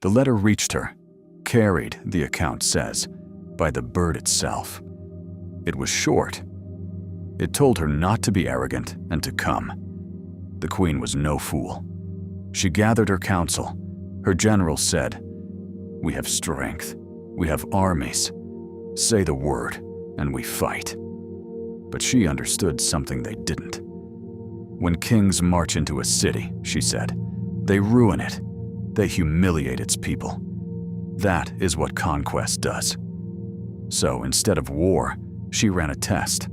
The letter reached her, carried, the account says, by the bird itself. It was short. It told her not to be arrogant and to come. The queen was no fool. She gathered her council. Her general said, "We have strength. We have armies. Say the word, and we fight." But she understood something they didn't. When kings march into a city, she said, they ruin it. They humiliate its people. That is what conquest does. So instead of war, she ran a test.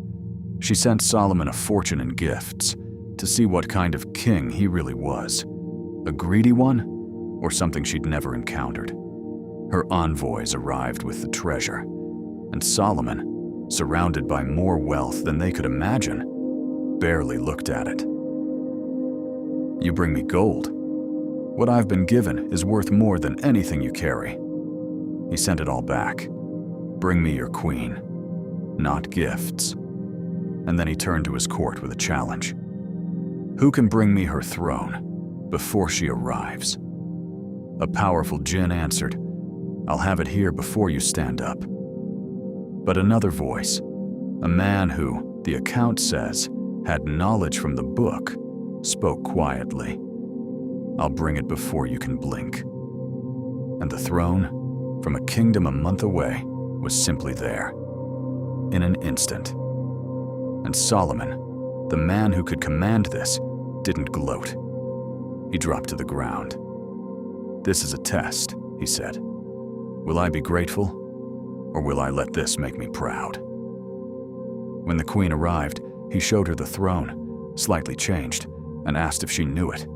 She sent Solomon a fortune in gifts to see what kind of king he really was. A greedy one, or something she'd never encountered. Her envoys arrived with the treasure, and Solomon, surrounded by more wealth than they could imagine, barely looked at it. "You bring me gold. What I've been given is worth more than anything you carry." He sent it all back. "Bring me your queen, not gifts." And then he turned to his court with a challenge. "Who can bring me her throne before she arrives?" A powerful jinn answered, "I'll have it here before you stand up." But another voice, a man who, the account says, had knowledge from the book, spoke quietly, "I'll bring it before you can blink." And the throne, from a kingdom a month away, was simply there, in an instant. And Solomon, the man who could command this, didn't gloat. He dropped to the ground. "This is a test," he said. "Will I be grateful, or will I let this make me proud?" When the queen arrived, he showed her the throne, slightly changed, and asked if she knew it.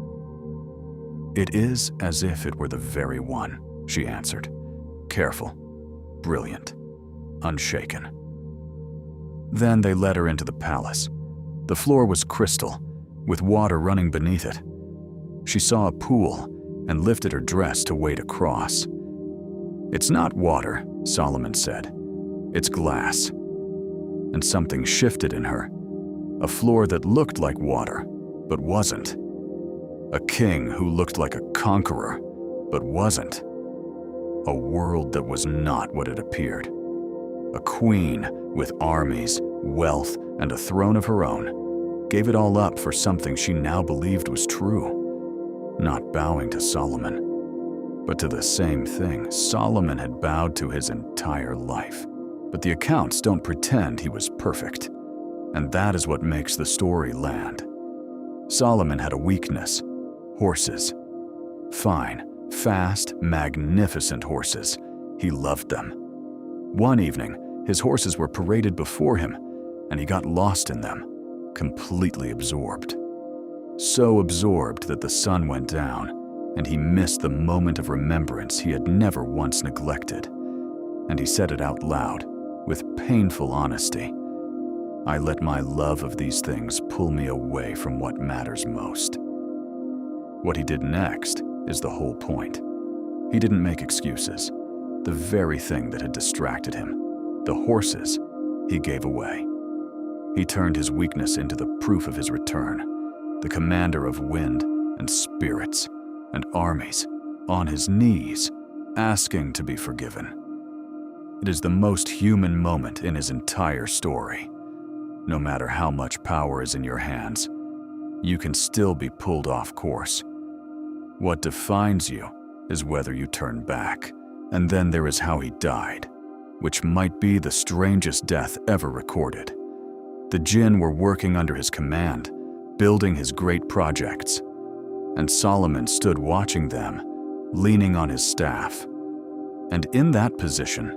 "It is as if it were the very one," she answered. "Careful, brilliant, unshaken." Then they led her into the palace. The floor was crystal, with water running beneath it. She saw a pool and lifted her dress to wade across. "It's not water," Solomon said. "It's glass." And something shifted in her. A floor that looked like water, but wasn't. A king who looked like a conqueror, but wasn't. A world that was not what it appeared. A queen with armies, wealth, and a throne of her own gave it all up for something she now believed was true. Not bowing to Solomon, but to the same thing Solomon had bowed to his entire life. But the accounts don't pretend he was perfect, and that is what makes the story land. Solomon had a weakness: horses. Fine, fast, magnificent horses. He loved them. One evening, his horses were paraded before him, and he got lost in them, completely absorbed. So absorbed that the sun went down, and he missed the moment of remembrance he had never once neglected. And he said it out loud, with painful honesty. "I let my love of these things pull me away from what matters most." What he did next is the whole point. He didn't make excuses. The very thing that had distracted him, the horses, he gave away. He turned his weakness into the proof of his return, the commander of wind and spirits and armies, on his knees, asking to be forgiven. It is the most human moment in his entire story. No matter how much power is in your hands, you can still be pulled off course. What defines you is whether you turn back. And then there is how he died, which might be the strangest death ever recorded. The jinn were working under his command, building his great projects, and Solomon stood watching them, leaning on his staff. And in that position,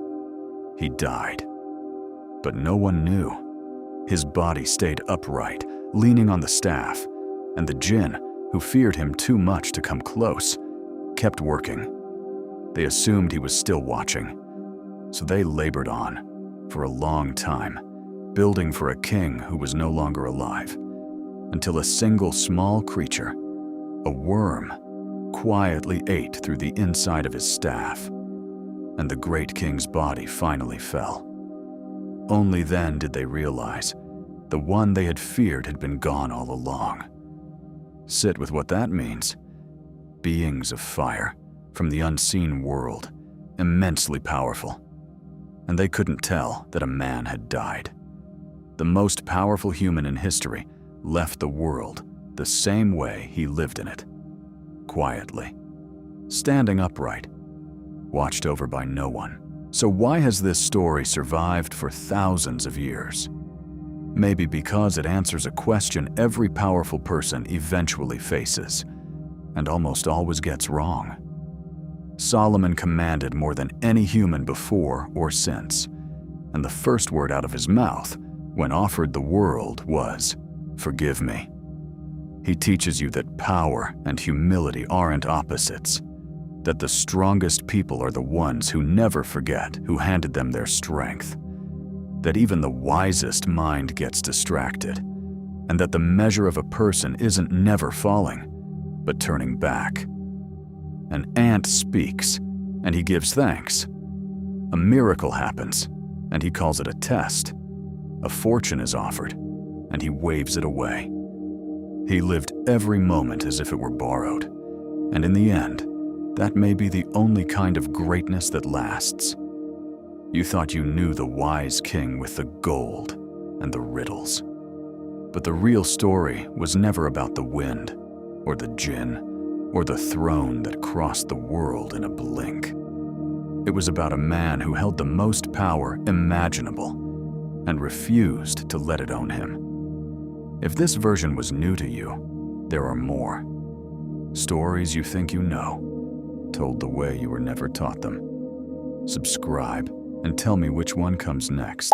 he died. But no one knew. His body stayed upright, leaning on the staff, and the jinn, who feared him too much to come close, kept working. They assumed he was still watching, so they labored on for a long time, building for a king who was no longer alive, until a single small creature, a worm, quietly ate through the inside of his staff, and the great king's body finally fell. Only then did they realize the one they had feared had been gone all along. Sit with what that means. Beings of fire, from the unseen world, immensely powerful. And they couldn't tell that a man had died. The most powerful human in history left the world the same way he lived in it, quietly, standing upright, watched over by no one. So why has this story survived for thousands of years? Maybe because it answers a question every powerful person eventually faces, and almost always gets wrong. Solomon commanded more than any human before or since, and the first word out of his mouth when offered the world was, "Forgive me." He teaches you that power and humility aren't opposites, that the strongest people are the ones who never forget who handed them their strength, that even the wisest mind gets distracted, and that the measure of a person isn't never falling, but turning back. An ant speaks, and he gives thanks. A miracle happens, and he calls it a test. A fortune is offered, and he waves it away. He lived every moment as if it were borrowed, and in the end, that may be the only kind of greatness that lasts. You thought you knew the wise king with the gold and the riddles. But the real story was never about the wind, or the djinn, or the throne that crossed the world in a blink. It was about a man who held the most power imaginable and refused to let it own him. If this version was new to you, there are more. Stories you think you know, told the way you were never taught them. Subscribe and tell me which one comes next.